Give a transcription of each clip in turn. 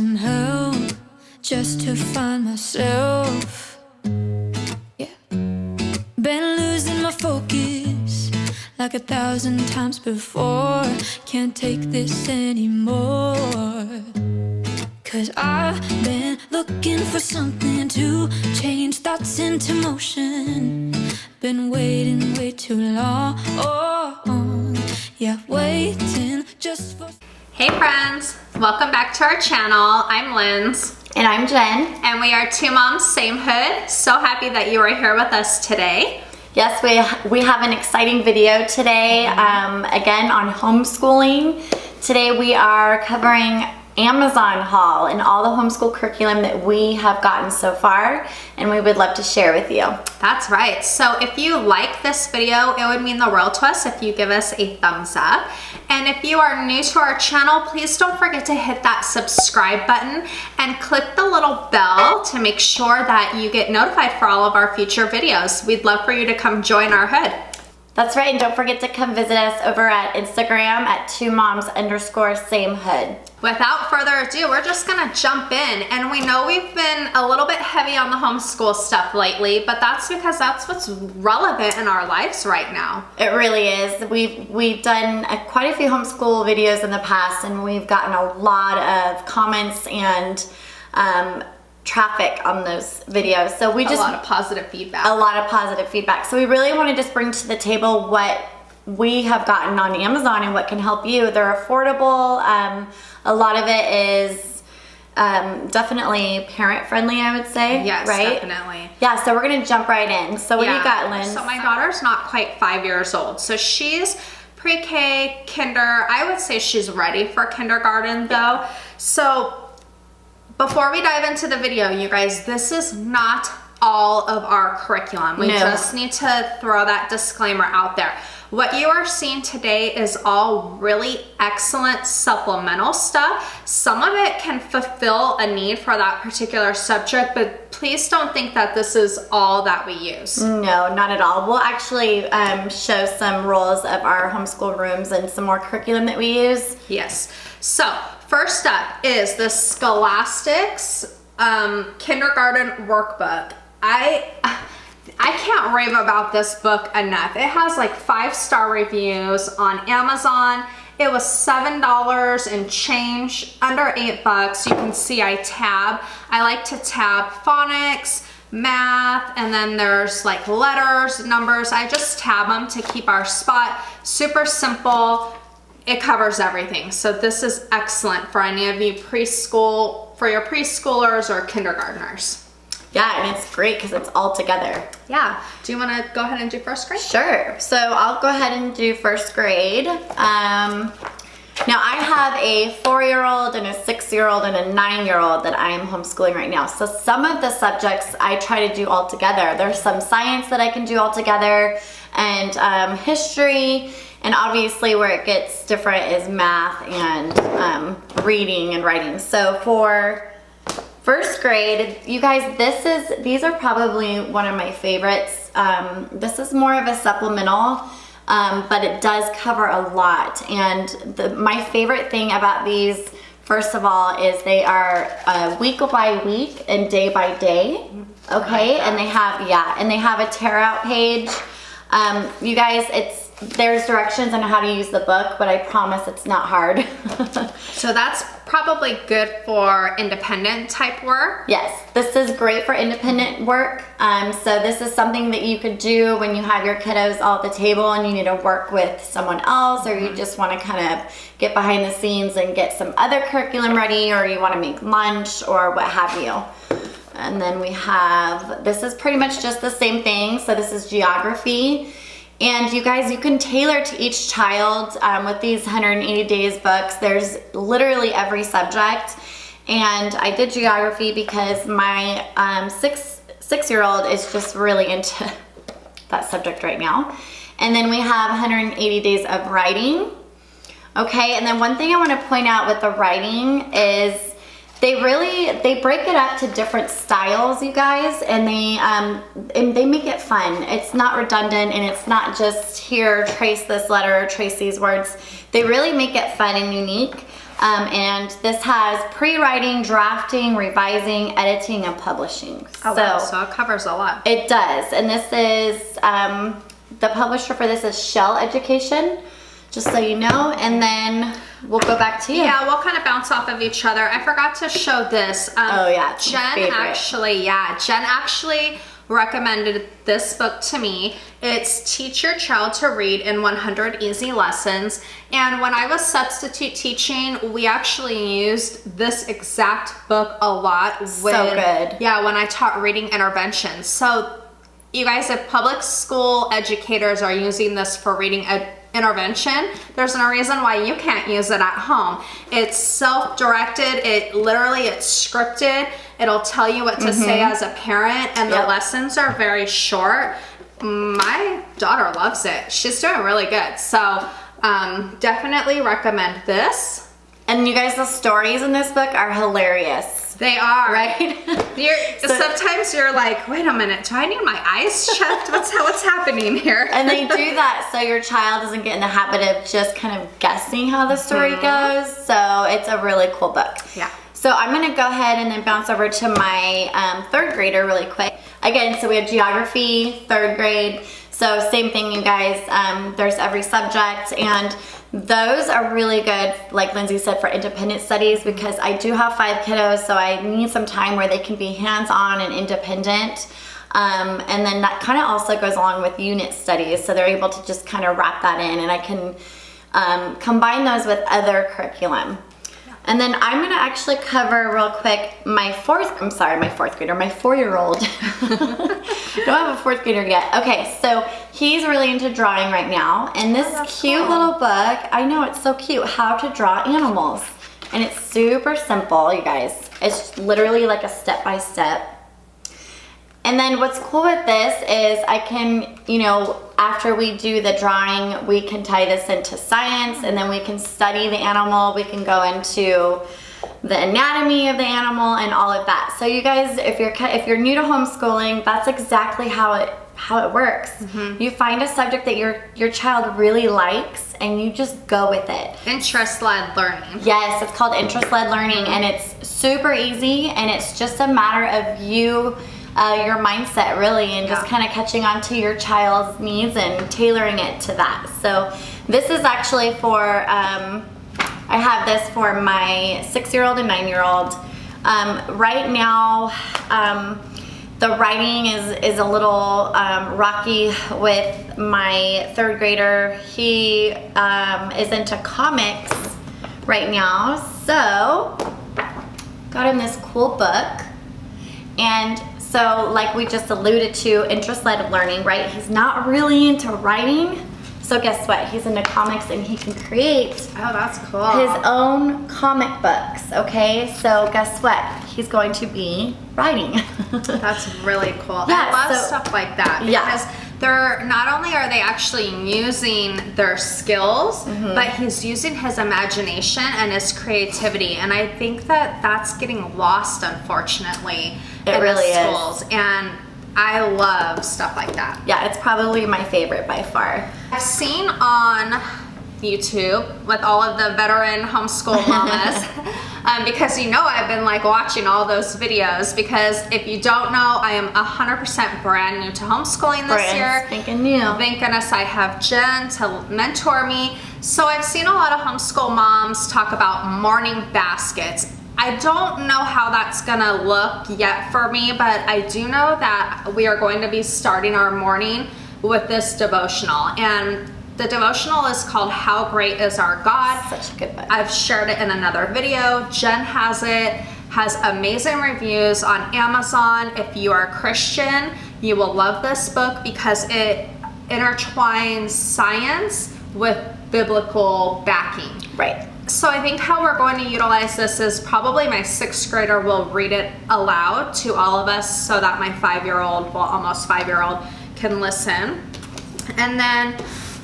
some help just to find myself. Yeah, been losing my focus like 1,000 times before. Can't take this anymore, 'cause I've been looking for something to change thoughts into motion. Been waiting way too long, yeah, waiting just for... Hey friends, welcome back to our channel. I'm Lindz. And I'm Jen. And we are two moms, same hood. So happy that you are here with us today. Yes, we have an exciting video today, again on homeschooling. Today we are covering Amazon haul and all the homeschool curriculum that we have gotten so far, and we would love to share with you. That's right. So if you like this video, it would mean the world to us if you give us a thumbs up. And if you are new to our channel, please don't forget to hit that subscribe button and click the little bell to make sure that you get notified for all of our future videos. We'd love for you to come join our hood. That's right, and don't forget to come visit us over at Instagram at 2moms_same-hood. Without further ado, we're just gonna jump in, and we know we've been a little bit heavy on the homeschool stuff lately, but that's because that's what's relevant in our lives right now. It really is. We've done quite a few homeschool videos in the past, and we've gotten a lot of comments and traffic on those videos. So we just a lot of positive feedback. So we really want to just bring to the table what we have gotten on Amazon and what can help you. They're affordable. A lot of it is definitely parent friendly, I would say. Yes, right? Definitely. Yeah, so we're gonna jump right in. So what do you got, Lynn? So my daughter's not quite 5 years old. So she's pre-K, kinder. I would say she's ready for kindergarten though. So before we dive into the video, you guys, this is not all of our curriculum. We just need to throw that disclaimer out there. What you are seeing today is all really excellent supplemental stuff. Some of it can fulfill a need for that particular subject, but please don't think that this is all that we use. No, not at all. We'll actually show some roles of our homeschool rooms and some more curriculum that we use. Yes. So first up is the Scholastics kindergarten workbook. I can't rave about this book enough. It has like 5-star reviews on Amazon. It was $7 and change, under $8. You can see I like to tab phonics, math, and then there's like letters, numbers. I just tab them to keep our spot. Super simple. It covers everything. So this is excellent for any of you preschool, for your preschoolers or kindergartners. Yeah, and it's great because it's all together. Yeah. Do you want to go ahead and do first grade? Sure. So I'll go ahead and do first grade. Now I have a 4-year-old and a 6-year-old and a 9-year-old that I am homeschooling right now. So some of the subjects I try to do all together. There's some science that I can do all together, and history, and obviously where it gets different is math and reading and writing. So for first grade, you guys, these are probably one of my favorites. This is more of a supplemental, but it does cover a lot. And my favorite thing about these, first of all, is they are week by week and day by day. Okay, and they have a tear out page. You guys, there's directions on how to use the book, but I promise it's not hard. So that's probably good for independent type work. Yes, this is great for independent work. So this is something that you could do when you have your kiddos all at the table and you need to work with someone else, or you just want to kind of get behind the scenes and get some other curriculum ready, or you want to make lunch or what have you. And then we have, this is pretty much just the same thing. So this is geography. And you guys, you can tailor to each child with these 180 days books. There's literally every subject. And I did geography because my six-year-old is just really into that subject right now. And then we have 180 days of writing. Okay, and then one thing I want to point out with the writing is they break it up to different styles, you guys, and they make it fun. It's not redundant, and it's not just here, trace this letter, trace these words. They really make it fun and unique. And this has pre-writing, drafting, revising, editing, and publishing. Wow, so it covers a lot. It does. And this is, the publisher for this is Shell Education, just so you know. And then we'll go back to you. Yeah, we'll kind of bounce off of each other. I forgot to show this. Oh yeah, it's my Jen favorite. Jen actually recommended this book to me. It's Teach Your Child to Read in 100 Easy Lessons. And when I was substitute teaching, we actually used this exact book a lot. So good. Yeah, when I taught reading interventions. So you guys, if public school educators are using this for reading intervention, there's no reason why you can't use it at home. It's self-directed, it's scripted. It'll tell you what to say as a parent, and the lessons are very short. My daughter loves it. She's doing really good. So definitely recommend this. And you guys, the stories in this book are hilarious. They are. Right? Sometimes you're like, wait a minute, do I need my eyes checked? What's happening here? And they do that so your child doesn't get in the habit of just kind of guessing how the story goes. So it's a really cool book. Yeah. So I'm gonna go ahead and then bounce over to my third grader really quick. Again, so we have geography, third grade. So same thing, you guys. There's every subject, and those are really good, like Lindsay said, for independent studies, because I do have 5 kiddos, so I need some time where they can be hands-on and independent. And then that kind of also goes along with unit studies, so they're able to just kind of wrap that in, and I can combine those with other curriculum. And then I'm gonna actually cover real quick my 4-year-old. Don't have a 4th grader yet. Okay, so he's really into drawing right now. And this cute little book, I know it's so cute, How to Draw Animals. And it's super simple, you guys. It's literally like a step-by-step. And then what's cool with this is I can, after we do the drawing, we can tie this into science, and then we can study the animal. We can go into the anatomy of the animal and all of that. So you guys, if you're new to homeschooling, that's exactly how it works. You find a subject that your child really likes, and you just go with it. Interest-led learning. Yes, it's called interest-led learning, and it's super easy, and it's just a matter of your mindset really, and just kind of catching on to your child's needs and tailoring it to that. So this is actually for, I have this for my 6-year-old and 9-year-old. Right now, the writing is a little rocky with my 3rd grader. He is into comics right now, so got him this cool book. And so, like we just alluded to, interest-led learning, right? He's not really into writing, so guess what? He's into comics, and he can create that's cool. his own comic books, okay? So guess what? He's going to be writing. That's really cool. Yeah, I love stuff like that, because they're not only are they actually using their skills, but he's using his imagination and his creativity, and I think that that's getting lost, unfortunately, in the schools. And I love stuff like that. Yeah, it's probably my favorite by far. I've seen on YouTube with all of the veteran homeschool mamas, because I've been watching all those videos, because if you don't know, I am 100% brand new to homeschooling this year. Thinking new. Thank goodness I have Jen to mentor me. So I've seen a lot of homeschool moms talk about morning baskets. I don't know how that's gonna look yet for me, but I do know that we are going to be starting our morning with this devotional. And the devotional is called How Great Is Our God. Such a good book. I've shared it in another video. Jen has amazing reviews on Amazon. If you are a Christian, you will love this book, because it intertwines science with biblical backing. Right. So I think how we're going to utilize this is probably my 6th grader will read it aloud to all of us, so that my 5-year-old, almost 5-year-old, can listen. And then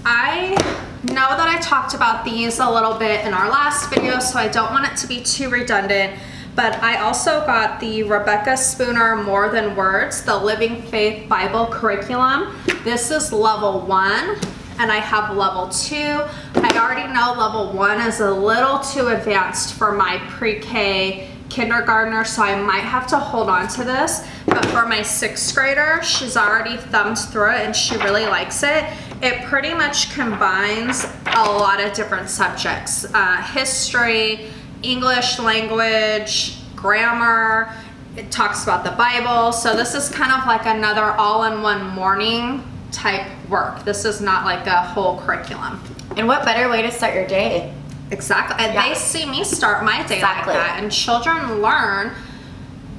I know that I talked about these a little bit in our last video, so I don't want it to be too redundant, but I also got the Rebecca Spooner More Than Words, the Living Faith Bible Curriculum. This is level 1. And I have level 2. I already know level 1 is a little too advanced for my pre-K kindergartner, so I might have to hold on to this. But for my 6th grader, she's already thumbed through it and she really likes it. It pretty much combines a lot of different subjects. History, English language, grammar. It talks about the Bible. So this is kind of like another all-in-one morning type work. This is not like a whole curriculum. And what better way to start your day? Exactly. And they see me start my day like that. And children learn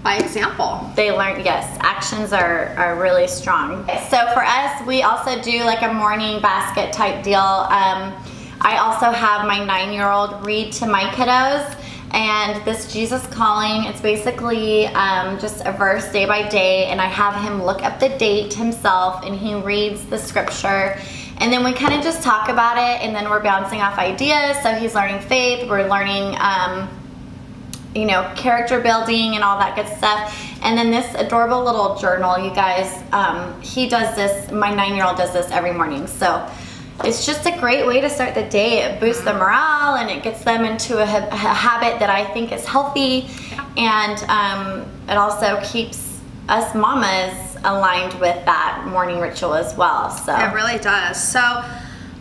by example. They learn, yes, actions are really strong. So for us, we also do like a morning basket type deal. I also have my 9-year-old read to my kiddos. And this Jesus Calling, it's basically just a verse day by day, and I have him look up the date himself and he reads the scripture, and then we kind of just talk about it, and then we're bouncing off ideas. So he's learning faith, we're learning character building and all that good stuff. And then this adorable little journal, you guys, he does this, my 9-year-old does this every morning. So it's just a great way to start the day. It boosts the morale and it gets them into a habit that I think is healthy. And it also keeps us mamas aligned with that morning ritual as well. So it really does. So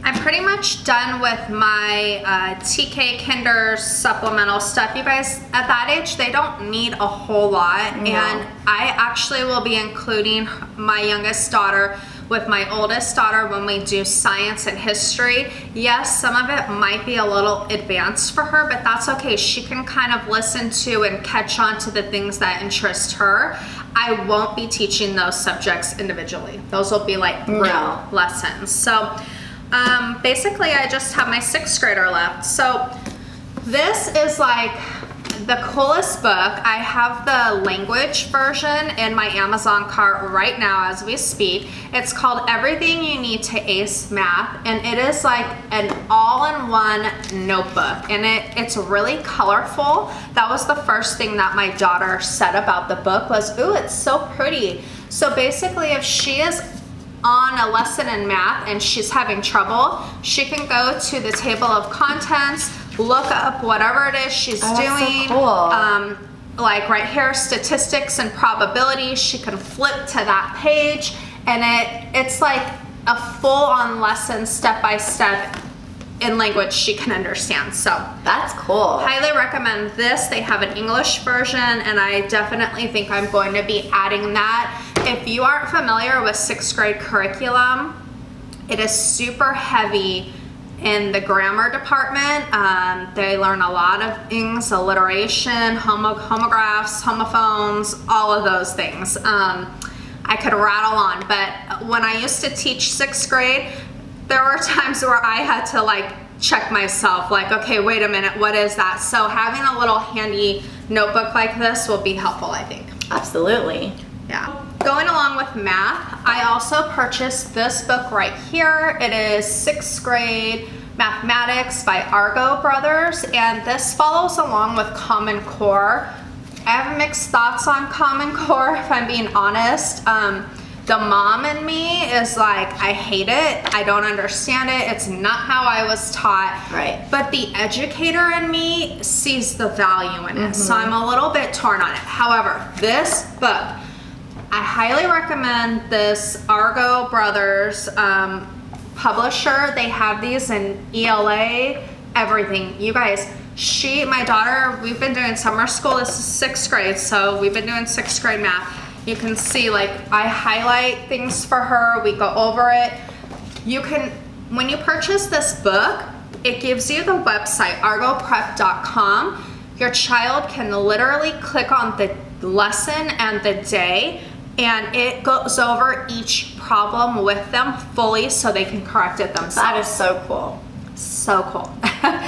I'm pretty much done with my TK Kinder supplemental stuff. You guys, at that age, they don't need a whole lot. No. And I actually will be including my youngest daughter with my oldest daughter when we do science and history. Yes, some of it might be a little advanced for her, but that's okay. She can kind of listen to and catch on to the things that interest her. I won't be teaching those subjects individually. Those will be like real lessons. So basically I just have my 6th grader left. So this is like the coolest book. I have the language version in my Amazon cart right now as we speak. It's called Everything You Need to Ace Math, and it is like an all-in-one notebook, and it's really colorful. That was the first thing that my daughter said about the book was, ooh, it's so pretty. So basically if she is on a lesson in math and she's having trouble, she can go to the table of contents, look up whatever it is she's doing. So cool. Like right here, statistics and probabilities, she can flip to that page, and it's like a full-on lesson step by step in language she can understand. So that's cool. Highly recommend this. They have an English version, and I definitely think I'm going to be adding that. If you aren't familiar with 6th grade curriculum, it is super heavy in the grammar department. They learn a lot of things, alliteration, homographs, homophones, all of those things. I could rattle on, but when I used to teach 6th grade, there were times where I had to like check myself, like, okay, wait a minute, what is that? So having a little handy notebook like this will be helpful, I think. Absolutely. Yeah. Going along with math, I also purchased this book right here. It is 6th grade mathematics by Argo Brothers, and this follows along with Common Core. I have mixed thoughts on Common Core, if I'm being honest. The mom in me is like, I hate it. I don't understand it. It's not how I was taught. Right. But the educator in me sees the value in it. So I'm a little bit torn on it. However, this book, I highly recommend this Argo Brothers publisher. They have these in ELA, everything. You guys, my daughter, we've been doing summer school. This is 6th grade, so we've been doing 6th grade math. You can see, like, I highlight things for her. We go over it. You can, when you purchase this book, it gives you the website, argoprep.com. Your child can literally click on the lesson and the day, and it goes over each problem with them fully so they can correct it themselves. That is so cool. So cool.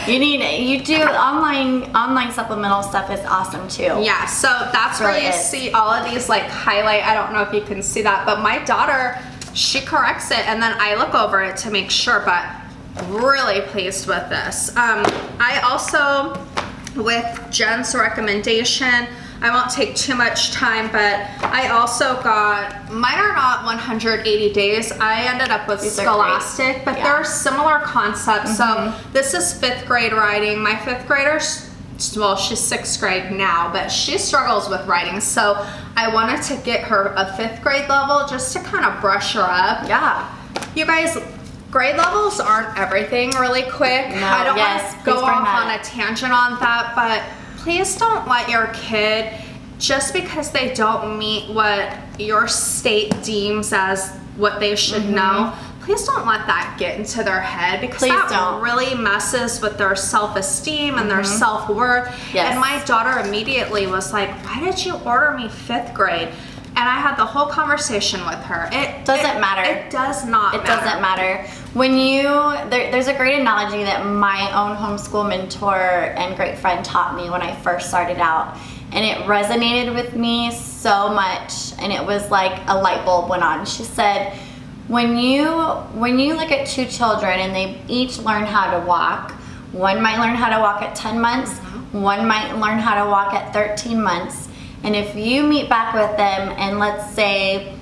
You do online supplemental stuff is awesome too. Yeah, so that's where you see all of these like highlight. I don't know if you can see that, but my daughter, she corrects it and then I look over it to make sure, but really pleased with this. I also, with Jen's recommendation, I won't take too much time, but I also got, mine are not 180 days. I ended up with Scholastic, but they're similar concepts. So this is 5th grade writing. My 5th grader's, well, she's 6th grade now, but she struggles with writing. So I wanted to get her a 5th grade level just to kind of brush her up. Yeah. You guys, grade levels aren't everything really quick. No, I don't want to go off on a tangent on that, but please don't let your kid, just because they don't meet what your state deems as what they should know, please don't let that get into their head, because that really messes with their self-esteem and their self-worth. Yes. And my daughter immediately was like, why did you order me 5th grade? And I had the whole conversation with her. It doesn't matter. It does not matter. It doesn't matter. When you, there's a great analogy that my own homeschool mentor and great friend taught me when I first started out. And it resonated with me so much. And it was like a light bulb went on. She said, when you look at 2 children and they each learn how to walk, one might learn how to walk at 10 months, one might learn how to walk at 13 months. And if you meet back with them in, let's say,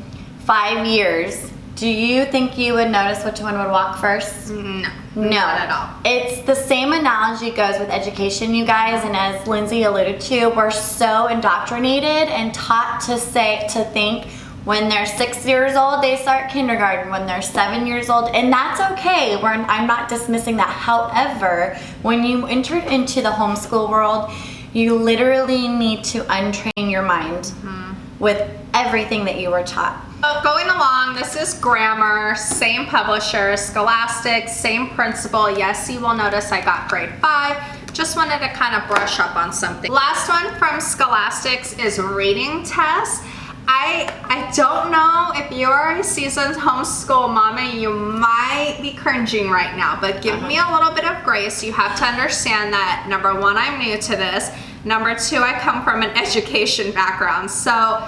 5 years, do you think you would notice which one would walk first? No. No. Not at all. It's the same analogy goes with education, you guys, and as Lindsay alluded to, we're so indoctrinated and taught to think when they're 6 years old, they start kindergarten, when they're 7 years old, and that's okay. I'm not dismissing that. However, when you enter into the homeschool world, you literally need to untrain your mind with everything that you were taught. So going along, this is grammar, same publisher, Scholastic, same principal. Yes, you will notice I got grade 5. Just wanted to kind of brush up on something. Last one from Scholastics is reading test. I don't know if you're a seasoned homeschool mama, you might be cringing right now, but give me a little bit of grace. You have to understand that, number 1, I'm new to this. Number 2, I come from an education background. So,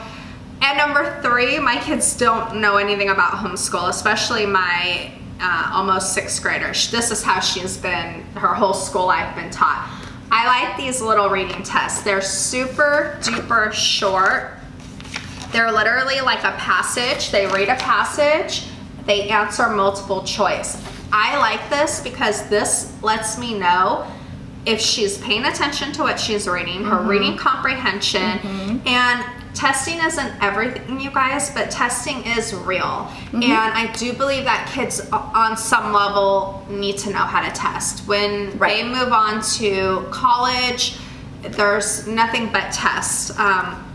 and number 3, my kids don't know anything about homeschool, especially my almost 6th grader. This is how she's been, her whole school life been taught. I like these little reading tests. They're super duper short. They're literally like a passage. They read a passage, they answer multiple choice. I like this because this lets me know if she's paying attention to what she's reading, her reading comprehension, and testing isn't everything, you guys, but testing is real. And I do believe that kids on some level need to know how to test. When they move on to college, there's nothing but tests.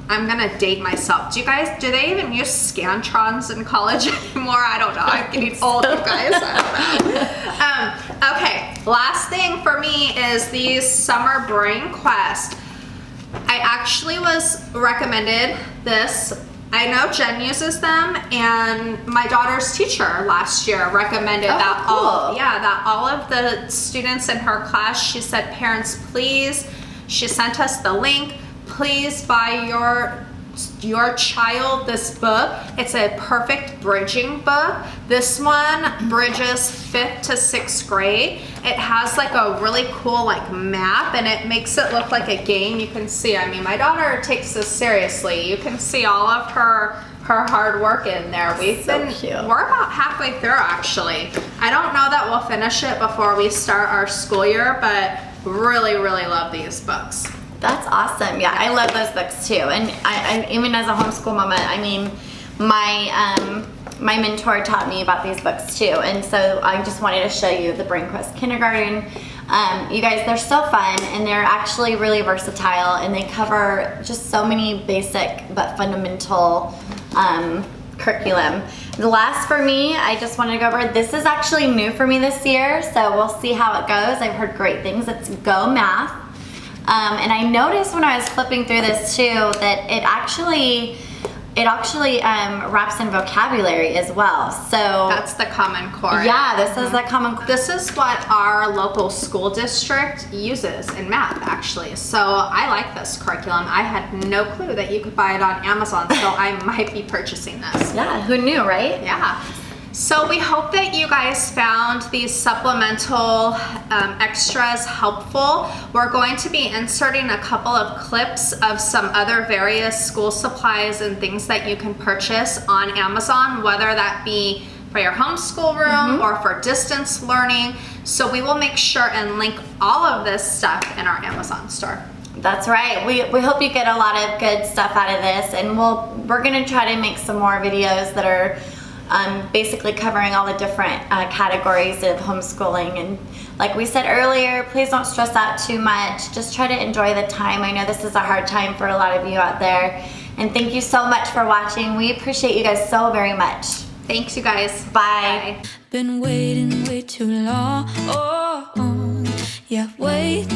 I'm gonna date myself. Do they even use Scantrons in college anymore? I don't know. I'm getting old, you guys. I don't know. Okay, last thing for me is these Summer Brain Quest. I actually was recommended this. I know Jen uses them, and my daughter's teacher last year recommended that all of the students in her class, she said, parents, please, she sent us the link, please buy your child this book. It's a perfect bridging book. This one bridges 5th to 6th grade. It has like a really cool like map, and it makes it look like a game. You can see, I mean, my daughter takes this seriously. You can see all of her hard work in there. We're about halfway through actually. I don't know that we'll finish it before we start our school year, but really, really love these books. That's awesome. Yeah, I love those books too. And I even as a homeschool mama, I mean, my mentor taught me about these books too. And so I just wanted to show you the Brain Quest Kindergarten. You guys, they're so fun, and they're actually really versatile, and they cover just so many basic but fundamental curriculum. The last for me, I just wanted to go over, this is actually new for me this year, so we'll see how it goes. I've heard great things. It's Go Math. And I noticed when I was flipping through this too that it actually wraps in vocabulary as well. So that's the Common Core. Yeah, this is the Common Core. This is what our local school district uses in math, actually. So I like this curriculum. I had no clue that you could buy it on Amazon, so I might be purchasing this. Yeah, who knew, right? Yeah. So we hope that you guys found these supplemental extras helpful. We're going to be inserting a couple of clips of some other various school supplies and things that you can purchase on Amazon, whether that be for your homeschool room or for distance learning. So we will make sure and link all of this stuff in our Amazon store. That's right. We hope you get a lot of good stuff out of this, and we're gonna try to make some more videos that are basically covering all the different categories of homeschooling. And like we said earlier, please don't stress out too much. Just try to enjoy the time. I know this is a hard time for a lot of you out there. And thank you so much for watching. We appreciate you guys so very much. Thanks, you guys. Bye. Been waiting way too long. Oh, yeah, wait.